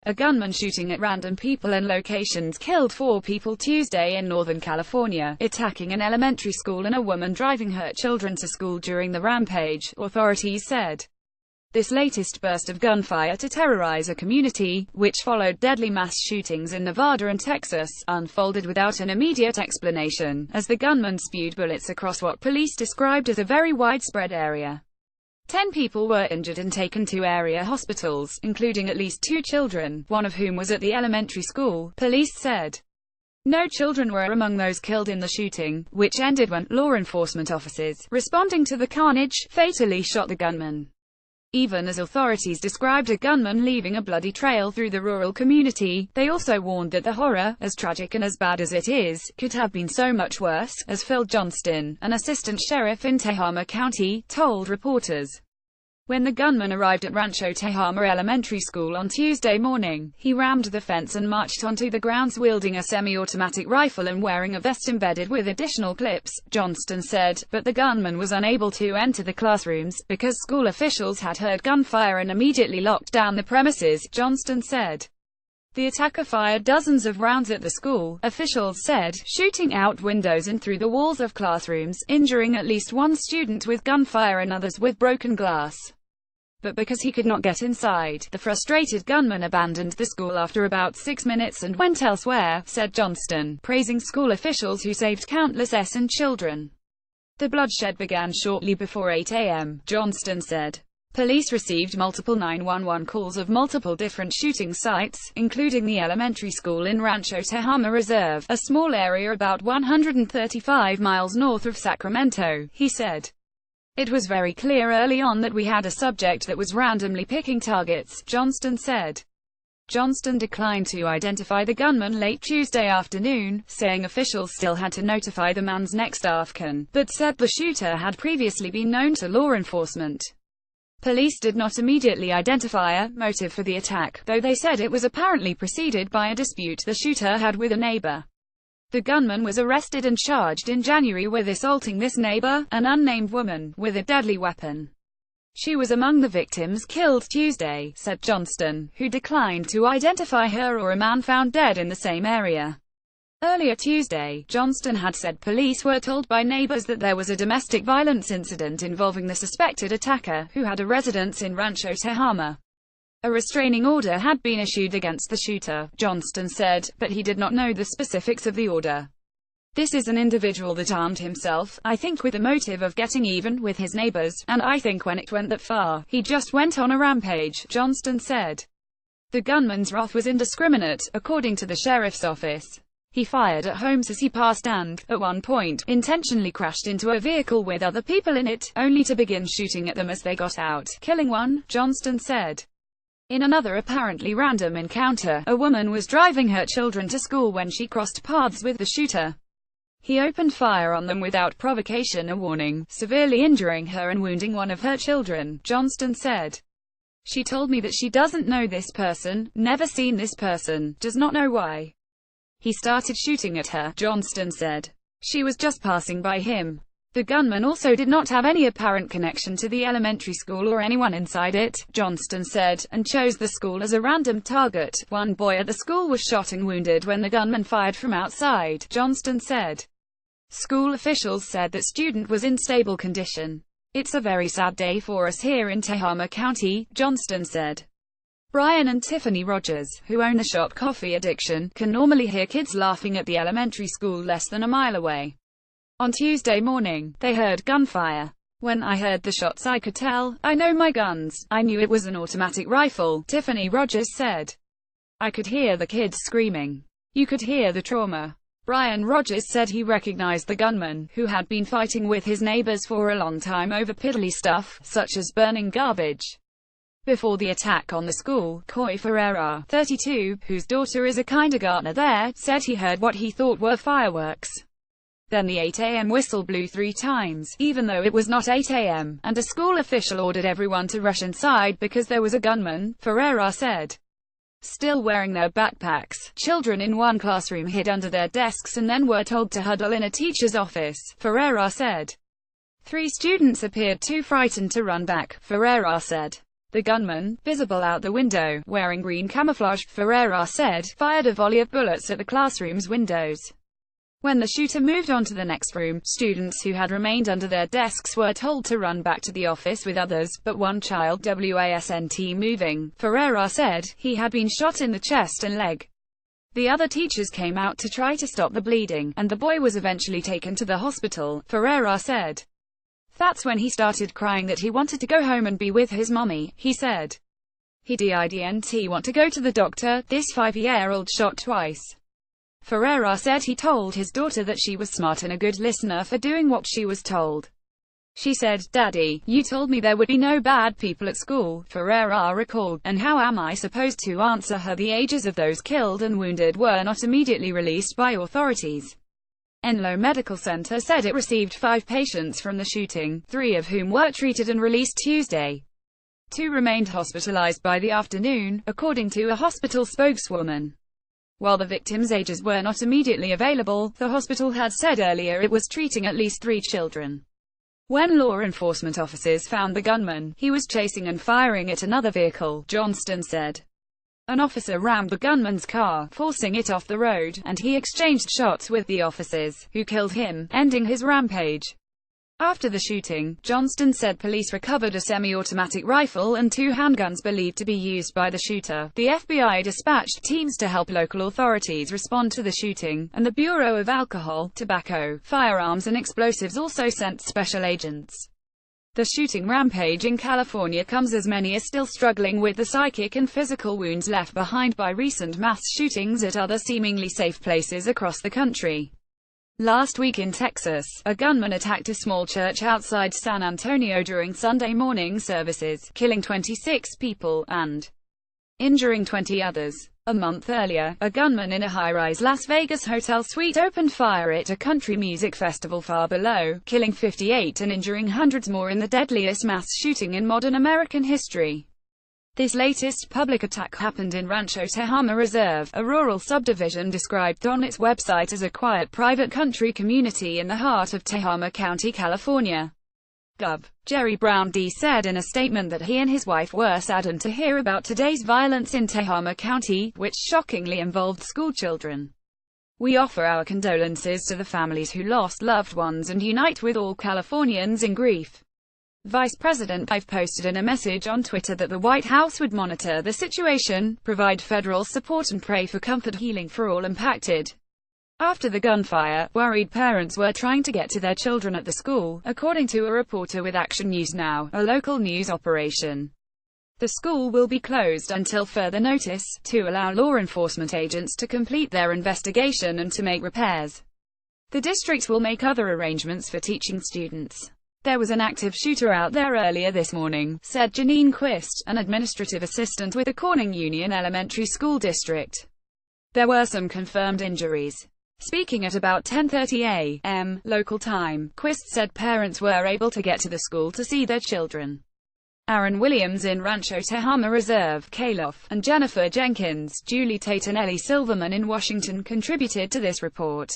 A gunman shooting at random people and locations killed 4 people Tuesday in Northern California, attacking an elementary school and a woman driving her children to school during the rampage, authorities said. This latest burst of gunfire to terrorize a community, which followed deadly mass shootings in Nevada and Texas, unfolded without an immediate explanation, as the gunman spewed bullets across what police described as a very widespread area. 10 people were injured and taken to area hospitals, including at least 2 children, one of whom was at the elementary school, police said. No children were among those killed in the shooting, which ended when law enforcement officers, responding to the carnage, fatally shot the gunman. Even as authorities described a gunman leaving a bloody trail through the rural community, they also warned that the horror, as tragic and as bad as it is, could have been so much worse, as Phil Johnston, an assistant sheriff in Tehama County, told reporters. When the gunman arrived at Rancho Tehama Elementary School on Tuesday morning, he rammed the fence and marched onto the grounds wielding a semi-automatic rifle and wearing a vest embedded with additional clips, Johnston said, but the gunman was unable to enter the classrooms, because school officials had heard gunfire and immediately locked down the premises, Johnston said. The attacker fired dozens of rounds at the school, officials said, shooting out windows and through the walls of classrooms, injuring at least 1 student with gunfire and others with broken glass. But because he could not get inside, the frustrated gunman abandoned the school after about 6 minutes and went elsewhere, said Johnston, praising school officials who saved countless innocent children. The bloodshed began shortly before 8 a.m., Johnston said. Police received multiple 911 calls of multiple different shooting sites, including the elementary school in Rancho Tehama Reserve, a small area about 135 miles north of Sacramento, he said. It was very clear early on that we had a subject that was randomly picking targets, Johnston said. Johnston declined to identify the gunman late Tuesday afternoon, saying officials still had to notify the man's next of kin, but said the shooter had previously been known to law enforcement. Police did not immediately identify a motive for the attack, though they said it was apparently preceded by a dispute the shooter had with a neighbor. The gunman was arrested and charged in January with assaulting this neighbor, an unnamed woman, with a deadly weapon. She was among the victims killed Tuesday, said Johnston, who declined to identify her or a man found dead in the same area. Earlier Tuesday, Johnston had said police were told by neighbors that there was a domestic violence incident involving the suspected attacker, who had a residence in Rancho Tehama. A restraining order had been issued against the shooter, Johnston said, but he did not know the specifics of the order. This is an individual that armed himself, I think with the motive of getting even with his neighbors, and I think when it went that far, he just went on a rampage, Johnston said. The gunman's wrath was indiscriminate, according to the sheriff's office. He fired at homes as he passed and, at one point, intentionally crashed into a vehicle with other people in it, only to begin shooting at them as they got out, killing one, Johnston said. In another apparently random encounter, a woman was driving her children to school when she crossed paths with the shooter. He opened fire on them without provocation or warning, severely injuring her and wounding one of her children, Johnston said. She told me that she doesn't know this person, never seen this person, does not know why. He started shooting at her, Johnston said. She was just passing by him. The gunman also did not have any apparent connection to the elementary school or anyone inside it, Johnston said, and chose the school as a random target. One boy at the school was shot and wounded when the gunman fired from outside, Johnston said. School officials said that student was in stable condition. It's a very sad day for us here in Tehama County, Johnston said. Brian and Tiffany Rogers, who own the shop Coffee Addiction, can normally hear kids laughing at the elementary school less than a mile away. On Tuesday morning, they heard gunfire. When I heard the shots I could tell, I know my guns, I knew it was an automatic rifle, Tiffany Rogers said. I could hear the kids screaming. You could hear the trauma. Brian Rogers said he recognized the gunman, who had been fighting with his neighbors for a long time over piddly stuff, such as burning garbage. Before the attack on the school, Coy Ferreira, 32, whose daughter is a kindergartner there, said he heard what he thought were fireworks. Then the 8 a.m. whistle blew 3 times, even though it was not 8 a.m., and a school official ordered everyone to rush inside because there was a gunman, Ferreira said. Still wearing their backpacks, children in one classroom hid under their desks and then were told to huddle in a teacher's office, Ferreira said. 3 students appeared too frightened to run back, Ferreira said. The gunman, visible out the window, wearing green camouflage, Ferreira said, fired a volley of bullets at the classroom's windows. When the shooter moved on to the next room, students who had remained under their desks were told to run back to the office with others, but one child wasn't moving. Ferreira said, he had been shot in the chest and leg. The other teachers came out to try to stop the bleeding, and the boy was eventually taken to the hospital, Ferreira said. That's when he started crying that he wanted to go home and be with his mommy, he said. He didn't want to go to the doctor. This 5-year-old shot twice. Ferreira said he told his daughter that she was smart and a good listener for doing what she was told. She said, "Daddy, you told me there would be no bad people at school," Ferreira recalled, and how am I supposed to answer her? The ages of those killed and wounded were not immediately released by authorities. Enloe Medical Center said it received 5 patients from the shooting, 3 of whom were treated and released Tuesday. 2 remained hospitalized by the afternoon, according to a hospital spokeswoman. While the victims' ages were not immediately available, the hospital had said earlier it was treating at least 3 children. When law enforcement officers found the gunman, he was chasing and firing at another vehicle, Johnston said. An officer rammed the gunman's car, forcing it off the road, and he exchanged shots with the officers, who killed him, ending his rampage. After the shooting, Johnston said police recovered a semi-automatic rifle and 2 handguns believed to be used by the shooter. The FBI dispatched teams to help local authorities respond to the shooting, and the Bureau of Alcohol, Tobacco, Firearms and Explosives also sent special agents. The shooting rampage in California comes as many are still struggling with the psychic and physical wounds left behind by recent mass shootings at other seemingly safe places across the country. Last week in Texas, a gunman attacked a small church outside San Antonio during Sunday morning services, killing 26 people, and injuring 20 others. A month earlier, a gunman in a high-rise Las Vegas hotel suite opened fire at a country music festival far below, killing 58 and injuring hundreds more in the deadliest mass shooting in modern American history. This latest public attack happened in Rancho Tehama Reserve, a rural subdivision described on its website as a quiet private country community in the heart of Tehama County, California. Gov. Jerry Brown D. said in a statement that he and his wife were saddened to hear about today's violence in Tehama County, which shockingly involved schoolchildren. We offer our condolences to the families who lost loved ones and unite with all Californians in grief. Vice President Ive posted in a message on Twitter that the White House would monitor the situation, provide federal support and pray for comfort and healing for all impacted. After the gunfire, worried parents were trying to get to their children at the school, according to a reporter with Action News Now, a local news operation. The school will be closed until further notice, to allow law enforcement agents to complete their investigation and to make repairs. The district will make other arrangements for teaching students. There was an active shooter out there earlier this morning, said Janine Quist, an administrative assistant with the Corning Union Elementary School District. There were some confirmed injuries. Speaking at about 10:30 a.m. local time, Quist said parents were able to get to the school to see their children. Aaron Williams in Rancho Tehama Reserve, Calif, and Jennifer Jenkins, Julie Tate and Ellie Silverman in Washington contributed to this report.